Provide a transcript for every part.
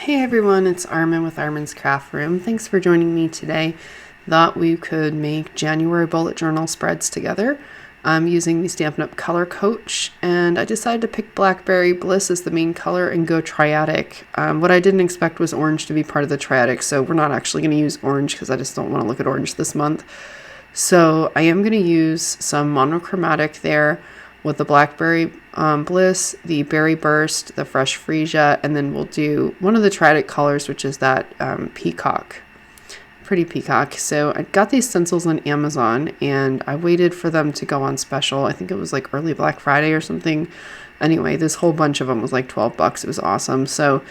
Hey everyone, it's Armen with ArmensCraftRoom. Thanks for joining me today. Thought we could make January bullet journal spreads together. I'm using the Stampin' Up! Color Coach, and I decided to pick Blackberry, Bliss as the main color, and go triadic. What I didn't expect was orange to be part of the triadic, so we're not actually going to use orange because I just don't want to look at orange this month. So I am going to use some monochromatic there with the Blackberry Bliss, the Berry Burst, the Fresh Freesia, and then we'll do one of the triadic colors, which is that Peacock. Pretty Peacock. So I got these stencils on Amazon and I waited for them to go on special. I think it was like early Black Friday or something. Anyway, this whole bunch of them was like 12 bucks. It was awesome. So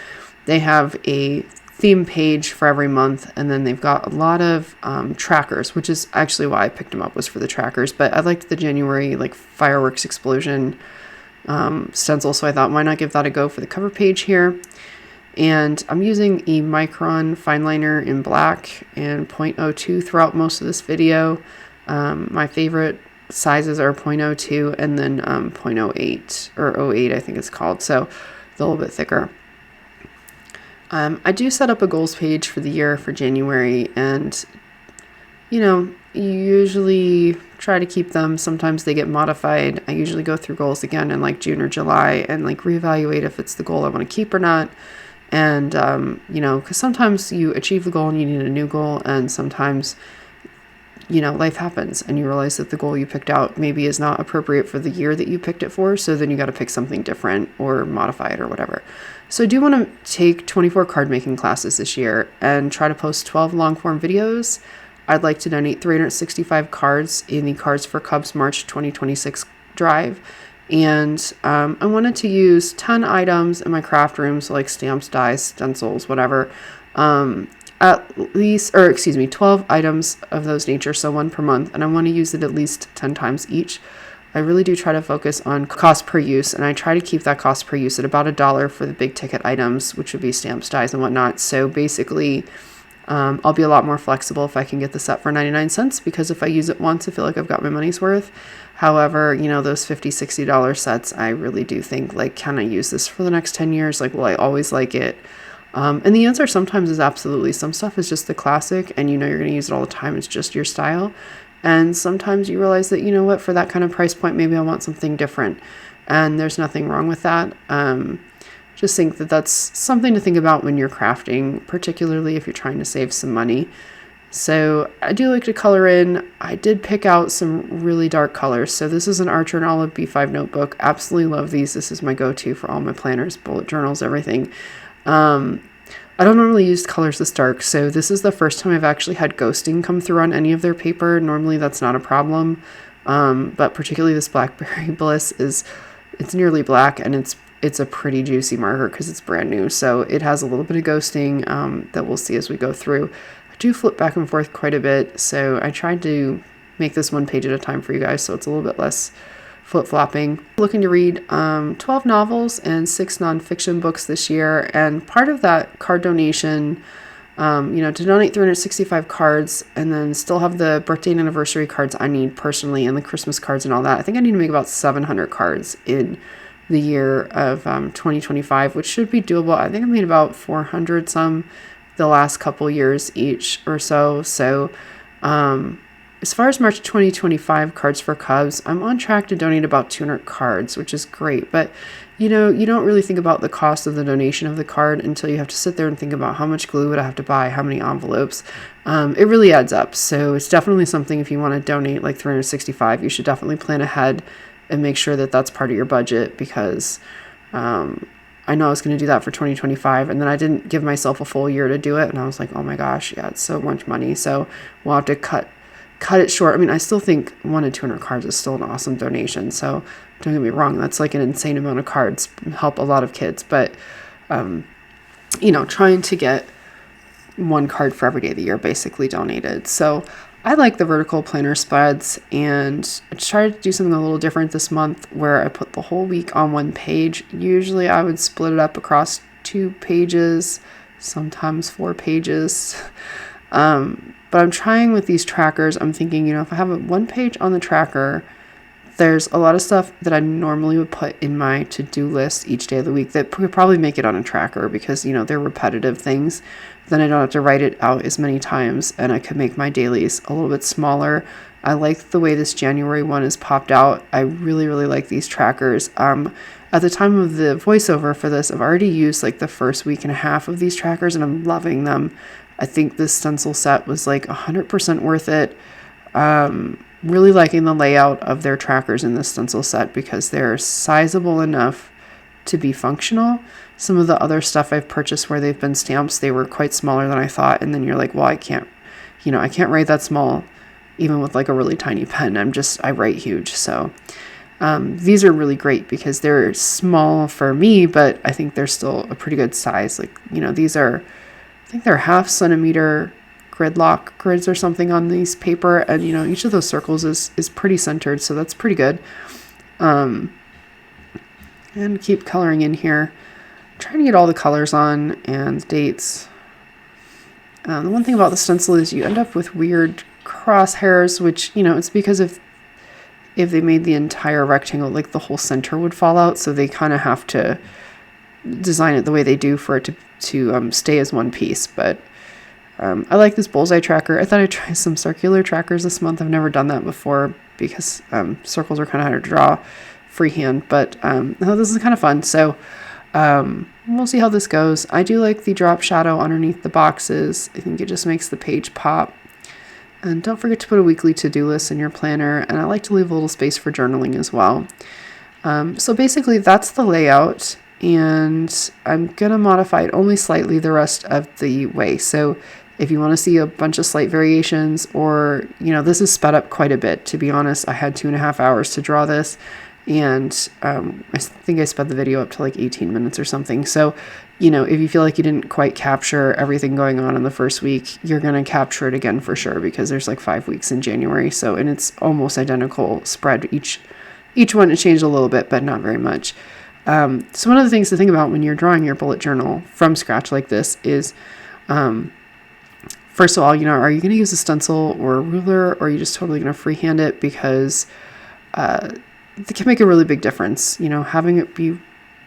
they have a theme page for every month, and then they've got a lot of trackers, which is actually why I picked them up, was for the trackers. But I liked the January like fireworks explosion stencil, so I thought, why not give that a go for the cover page here. And I'm using a Micron Fineliner in black and 0.02 throughout most of this video. My favorite sizes are 0.02 and then 0.08 or 08 I think it's called, so it's a little bit thicker. I do set up a goals page for the year for January, and you usually try to keep them. Sometimes they get modified. I usually go through goals again in like June or July and like reevaluate if it's the goal I want to keep or not. And because sometimes you achieve the goal and you need a new goal, and sometimes life happens and you realize that the goal you picked out maybe is not appropriate for the year that you picked it for, so then you got to pick something different or modify it or whatever. So I do want to take 24 card making classes this year and try to post 12 long form videos. I'd like to donate 365 cards in the Cards for Cubs March 2026 drive. And I wanted to use 10 items in my craft room, so like stamps, dies, stencils, whatever. 12 items of those nature, so one per month. And I want to use it at least 10 times each. I really do try to focus on cost per use, and I try to keep that cost per use at about $1 for the big ticket items, which would be stamps, dies, and whatnot. So basically, I'll be a lot more flexible if I can get the set for 99 cents, because if I use it once, I feel like I've got my money's worth. However, those $50, $60 sets, I really do think, like, can I use this for the next 10 years? Like, will I always like it? And the answer sometimes is absolutely. Some stuff is just the classic, and you're going to use it all the time. It's just your style. And sometimes you realize that, for that kind of price point, maybe I want something different. And there's nothing wrong with that. Just think that that's something to think about when you're crafting, particularly if you're trying to save some money. So I do like to color in. I did pick out some really dark colors. So this is an Archer and Olive B5 notebook. Absolutely love these. This is my go-to for all my planners, bullet journals, everything. I don't normally use colors this dark, so this is the first time I've actually had ghosting come through on any of their paper. Normally that's not a problem, but particularly this Blackberry Bliss it's nearly black, and it's a pretty juicy marker because it's brand new, so it has a little bit of ghosting that we'll see as we go through. I do flip back and forth quite a bit, so I tried to make this one page at a time for you guys, so it's a little bit less flip-flopping. Looking to read 12 novels and 6 nonfiction books this year, and part of that card donation, to donate 365 cards and then still have the birthday and anniversary cards I need personally and the Christmas cards and all that. I think I need to make about 700 cards in the year of 2025, which should be doable. I think I made about 400 some the last couple years each or so. So as far as March 2025 Cards for Cubs, I'm on track to donate about 200 cards, which is great. But, you don't really think about the cost of the donation of the card until you have to sit there and think about how much glue would I have to buy, how many envelopes. It really adds up. So it's definitely something, if you want to donate like 365, you should definitely plan ahead and make sure that that's part of your budget, because I know I was going to do that for 2025, and then I didn't give myself a full year to do it. And I was like, oh my gosh, yeah, it's so much money. So we'll have to cut it short. I mean, I still think 100 to 200 cards is still an awesome donation. So don't get me wrong, that's like an insane amount of cards, help a lot of kids. But, trying to get one card for every day of the year basically donated. So I like the vertical planner spreads, and I tried to do something a little different this month where I put the whole week on one page. Usually I would split it up across 2 pages, sometimes 4 pages. But I'm trying with these trackers. I'm thinking, if I have one page on the tracker, There's a lot of stuff that I normally would put in my to-do list each day of the week that could probably make it on a tracker because, they're repetitive things. Then I don't have to write it out as many times, and I could make my dailies a little bit smaller. I like the way this January one is popped out. I really, really like these trackers. At the time of the voiceover for this, I've already used like the first week and a half of these trackers, and I'm loving them. I think this stencil set was like 100% worth it. Really liking the layout of their trackers in this stencil set because they're sizable enough to be functional. Some of the other stuff I've purchased where they've been stamps, they were quite smaller than I thought. And then you're like, well, I can't write that small, even with like a really tiny pen. I write huge. So these are really great because they're small for me, but I think they're still a pretty good size. Like, these are, I think they're 0.5 centimeter gridlock grids or something on these paper, and each of those circles is pretty centered, so that's pretty good. And keep coloring in here, trying to get all the colors on and dates. The one thing about the stencil is you end up with weird crosshairs, which it's because if they made the entire rectangle, like the whole center would fall out, so they kind of have to design it the way they do for it to stay as one piece. But I like this bullseye tracker. I thought I'd try some circular trackers this month. I've never done that before because circles are kind of hard to draw freehand, but this is kind of fun. So we'll see how this goes. I do like the drop shadow underneath the boxes. I think it just makes the page pop. And don't forget to put a weekly to-do list in your planner, and I like to leave a little space for journaling as well. So basically that's the layout, and I'm going to modify it only slightly the rest of the way. So if you want to see a bunch of slight variations, or, this is sped up quite a bit. To be honest, I had 2.5 hours to draw this, and I think I sped the video up to like 18 minutes or something. So, if you feel like you didn't quite capture everything going on in the first week, you're going to capture it again for sure, because there's like 5 weeks in January. So, and it's almost identical spread. Each one it changed a little bit, but not very much. So one of the things to think about when you're drawing your bullet journal from scratch like this is, first of all, are you going to use a stencil or a ruler, or are you just totally going to freehand it? Because it can make a really big difference. Having it be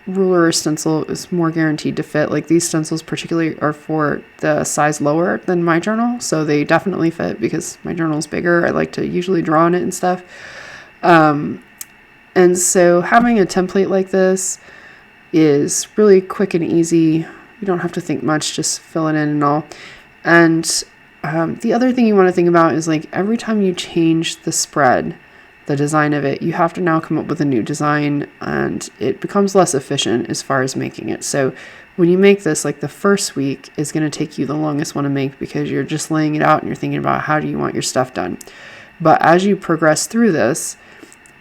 ruler or stencil is more guaranteed to fit. Like these stencils particularly are for the size lower than my journal, so they definitely fit because my journal is bigger. I like to usually draw on it and stuff. And so having a template like this is really quick and easy. You don't have to think much, just fill it in and all. And the other thing you want to think about is like every time you change the spread, the design of it, you have to now come up with a new design, and it becomes less efficient as far as making it. So when you make this, like the first week is going to take you the longest one to make because you're just laying it out and you're thinking about how do you want your stuff done. But as you progress through this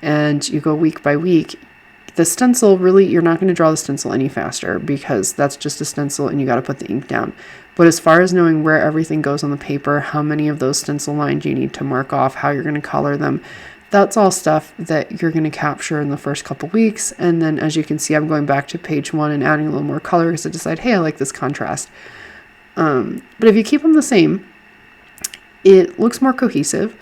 and you go week by week, the stencil really, you're not going to draw the stencil any faster because that's just a stencil and you got to put the ink down. But as far as knowing where everything goes on the paper, how many of those stencil lines you need to mark off, how you're going to color them, that's all stuff that you're going to capture in the first couple weeks. And then as you can see, I'm going back to page 1 and adding a little more color because I decide, hey, I like this contrast. But if you keep them the same, it looks more cohesive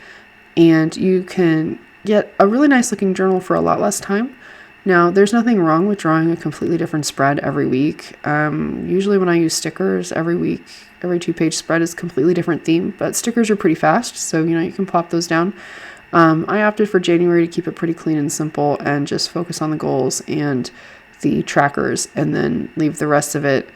and you can get a really nice looking journal for a lot less time. Now, there's nothing wrong with drawing a completely different spread every week. Usually when I use stickers every week, every 2-page spread is a completely different theme, but stickers are pretty fast, so you can plop those down. I opted for January to keep it pretty clean and simple and just focus on the goals and the trackers and then leave the rest of it.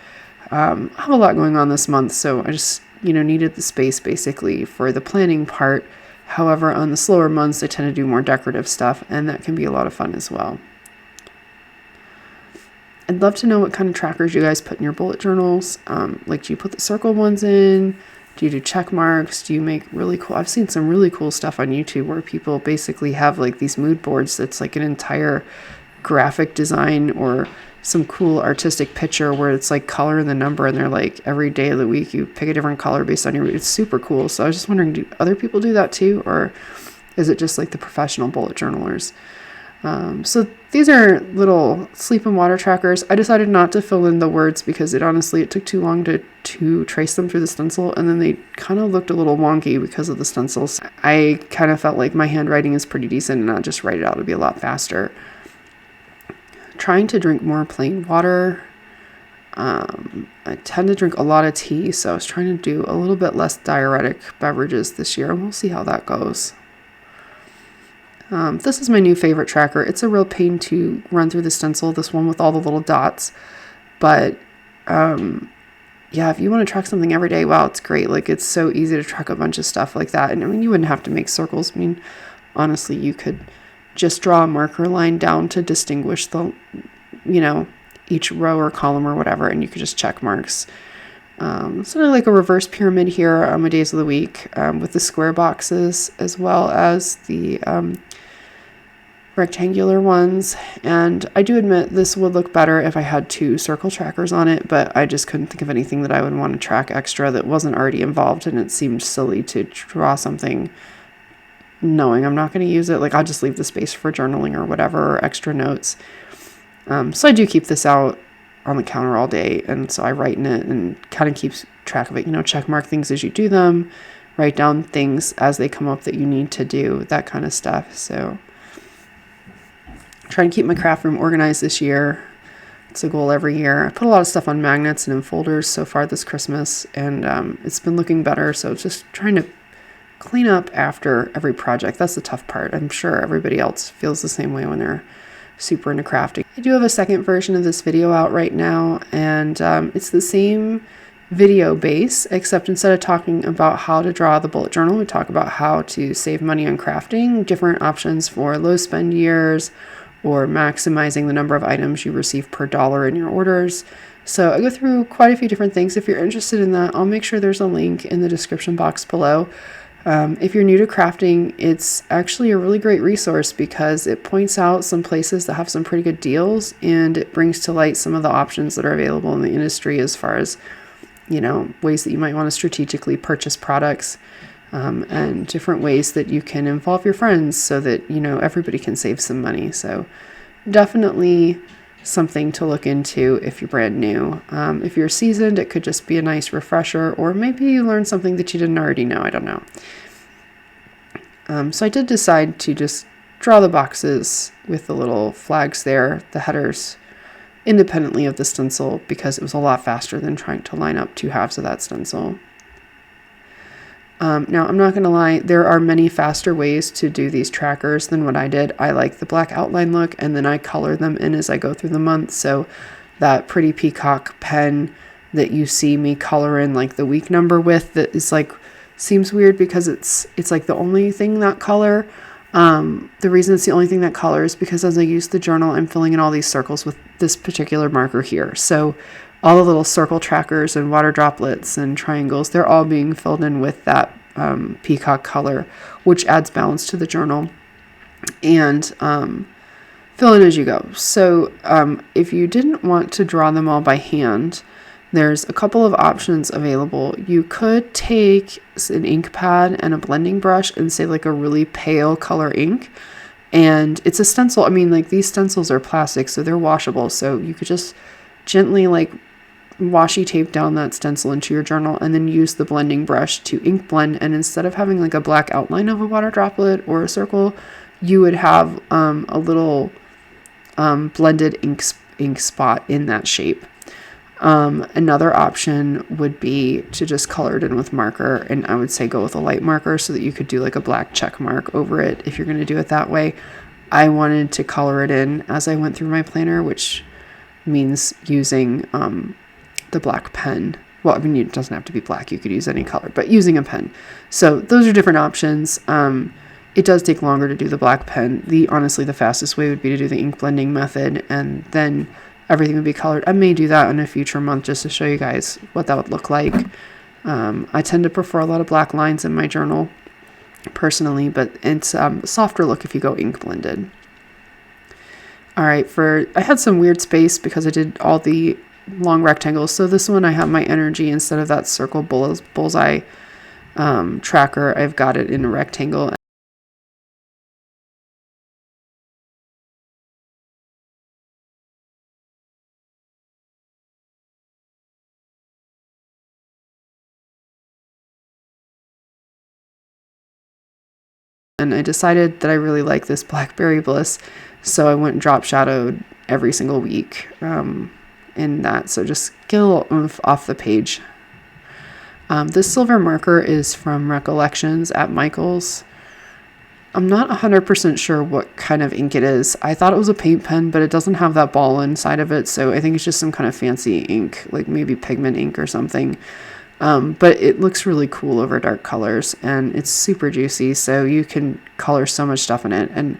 I have a lot going on this month, so I just, needed the space basically for the planning part. However, on the slower months, I tend to do more decorative stuff, and that can be a lot of fun as well. I'd love to know what kind of trackers you guys put in your bullet journals. Like, do you put the circle ones in? Do you do check marks? Do you make really cool? I've seen some really cool stuff on YouTube where people basically have like these mood boards that's like an entire graphic design or some cool artistic picture where it's like color and the number, and they're like every day of the week you pick a different color based on your mood. It's super cool. So I was just wondering, do other people do that too, or is it just like the professional bullet journalers? So these are little sleep and water trackers. I decided not to fill in the words because it took too long to trace them through the stencil, and then they kind of looked a little wonky because of the stencils. I kind of felt like my handwriting is pretty decent and I'll just write it out. It'll be a lot faster. Trying to drink more plain water. I tend to drink a lot of tea, so I was trying to do a little bit less diuretic beverages this year, and we'll see how that goes. This is my new favorite tracker. It's a real pain to run through the stencil, this one with all the little dots. But yeah, if you want to track something every day, wow, it's great. Like, it's so easy to track a bunch of stuff like that. And I mean, you wouldn't have to make circles. I mean, honestly, you could just draw a marker line down to distinguish the, each row or column or whatever, and you could just check marks. Sort of like a reverse pyramid here on my days of the week, with the square boxes as well as the rectangular ones. And I do admit this would look better if I had 2 circle trackers on it, but I just couldn't think of anything that I would want to track extra that wasn't already involved, and it seemed silly to draw something knowing I'm not going to use it. Like, I'll just leave the space for journaling or whatever, or extra notes. So I do keep this out on the counter all day, and so I write in it and kind of keeps track of it, check mark things as you do them, write down things as they come up that you need to do, that kind of stuff. So trying to keep my craft room organized this year. It's a goal every year. I put a lot of stuff on magnets and in folders so far this Christmas, and it's been looking better. So just trying to clean up after every project. That's the tough part. I'm sure everybody else feels the same way when they're super into crafting. I do have a second version of this video out right now, and it's the same video base, except instead of talking about how to draw the bullet journal, we talk about how to save money on crafting, different options for low spend years, or maximizing the number of items you receive per dollar in your orders. So I go through quite a few different things. If you're interested in that, I'll make sure there's a link in the description box below. If you're new to crafting, it's actually a really great resource because it points out some places that have some pretty good deals, and it brings to light some of the options that are available in the industry as far as, ways that you might want to strategically purchase products, and different ways that you can involve your friends so that, everybody can save some money. So definitely something to look into if you're brand new. If you're seasoned, it could just be a nice refresher, or maybe you learned something that you didn't already know. I don't know. So I did decide to just draw the boxes with the little flags there, the headers, independently of the stencil, because it was a lot faster than trying to line up 2 halves of that stencil. Now, I'm not going to lie, there are many faster ways to do these trackers than what I did. I like the black outline look, and then I color them in as I go through the month. So that pretty Peacock pen that you see me color in like the week number with, that is like, seems weird because it's like the only thing that color. The reason it's the only thing that colors because as I use the journal, I'm filling in all these circles with this particular marker here. So all the little circle trackers and water droplets and triangles, they're all being filled in with that Peacock color, which adds balance to the journal, and fill in as you go. So if you didn't want to draw them all by hand, there's a couple of options available. You could take an ink pad and a blending brush and say like a really pale color ink, and it's a stencil. I mean, like, these stencils are plastic, so they're washable, so you could just gently like washi tape down that stencil into your journal and then use the blending brush to ink blend. And instead of having like a black outline of a water droplet or a circle, you would have a little blended ink spot in that shape. Another option would be to just color it in with marker, and I would say go with a light marker so that you could do like a black check mark over it if you're going to do it that way. I wanted to color it in as I went through my planner, which means using the black pen. Well, I mean, it doesn't have to be black. You could use any color, but using a pen. So those are different options. It does take longer to do the black pen. Honestly, the fastest way would be to do the ink blending method, and then everything would be colored. I may do that in a future month just to show you guys what that would look like. I tend to prefer a lot of black lines in my journal personally, but it's a softer look if you go ink blended. All right, I had some weird space because I did all the long rectangles. So this one I have my energy instead of that circle bullseye tracker. I've got it in a rectangle. and I decided that I really like this Blackberry Bliss, so I went and drop shadowed every single week in that, so just get a little oomph off the page. This silver marker is from Recollections at Michael's. I'm not 100% sure what kind of ink it is. I thought it was a paint pen, but it doesn't have that ball inside of it, so I think it's just some kind of fancy ink, like maybe pigment ink or something. But it looks really cool over dark colors, and it's super juicy, so you can color so much stuff in it. And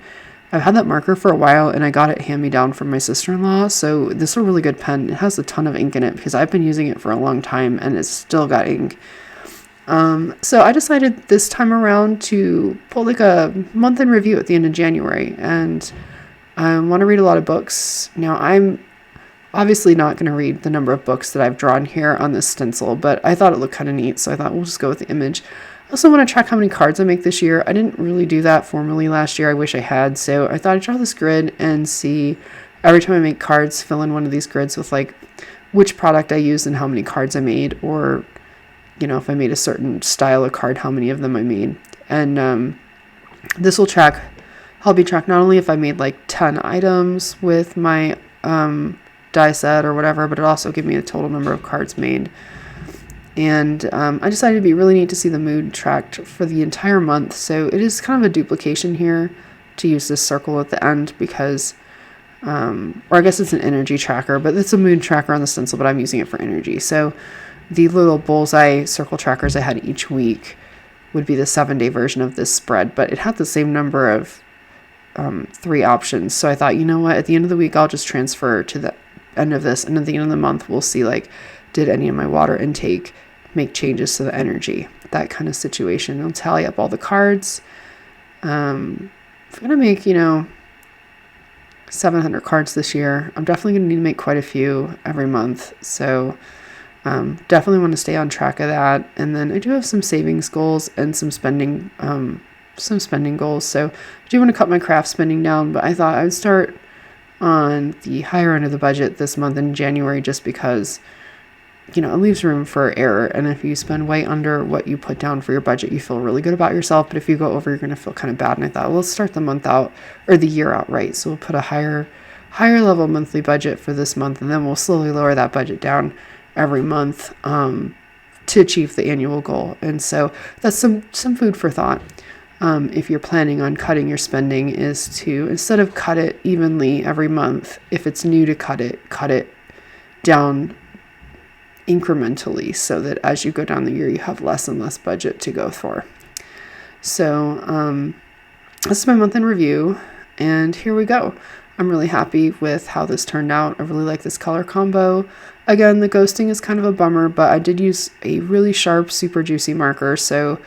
I've had that marker for a while, and I got it hand-me-down from my sister-in-law, so this is a really good pen. It has a ton of ink in it because I've been using it for a long time, and it's still got ink. So I decided this time around to pull like a month in review at the end of January, and I want to read a lot of books. Now, I'm obviously not going to read the number of books that I've drawn here on this stencil, but I thought it looked kind of neat, so I thought we'll just go with the image. I also want to track how many cards I make this year. I didn't really do that formally last year. I wish I had, so I thought I'd draw this grid and see every time I make cards, fill in one of these grids with like which product I used and how many cards I made, or you know, if I made a certain style of card, how many of them I made. And this will help me track not only if I made like 10 items with my die set or whatever, but it'll also give me a total number of cards made. And I decided it'd be really neat to see the mood tracked for the entire month. So it is kind of a duplication here to use this circle at the end because, or I guess it's an energy tracker, but it's a mood tracker on the stencil, but I'm using it for energy. So the little bullseye circle trackers I had each week would be the 7-day version of this spread, but it had the same number of 3 options. So I thought, you know what, at the end of the week, I'll just transfer to the end of this, and at the end of the month, we'll see, like, did any of my water intake make changes to the energy? That kind of situation. I'll tally up all the cards. If I'm going to make, 700 cards this year, I'm definitely going to need to make quite a few every month. So definitely want to stay on track of that. And then I do have some savings goals and some spending goals. So I do want to cut my craft spending down, but I thought I would start on the higher end of the budget this month in January, just because, it leaves room for error. And if you spend way under what you put down for your budget, you feel really good about yourself. But if you go over, you're going to feel kind of bad. And I thought, well, let's start the month out or the year out right. So we'll put a higher level monthly budget for this month, and then we'll slowly lower that budget down every month to achieve the annual goal. And so that's some food for thought. If you're planning on cutting your spending, is to, instead of cut it evenly every month, if it's new to cut it down incrementally, so that as you go down the year, you have less and less budget to go for. So this is my month in review, and here we go. I'm really happy with how this turned out. I really like this color combo. Again, the ghosting is kind of a bummer, but I did use a really sharp, super juicy marker, so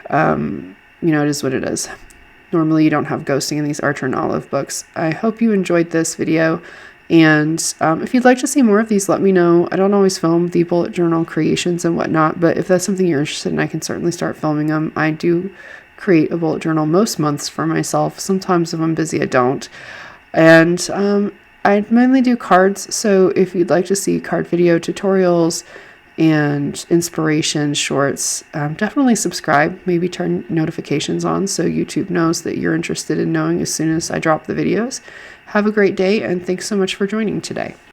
it is what it is. Normally you don't have ghosting in these Archer and Olive books. I hope you enjoyed this video, and if you'd like to see more of these, let me know. I don't always film the bullet journal creations and whatnot, but if that's something you're interested in, I can certainly start filming them. I do create a bullet journal most months for myself. Sometimes if I'm busy, I don't. And I mainly do cards, so if you'd like to see card video tutorials and inspiration shorts, definitely subscribe. Maybe turn notifications on so YouTube knows that you're interested in knowing as soon as I drop the videos. Have a great day, and thanks so much for joining today.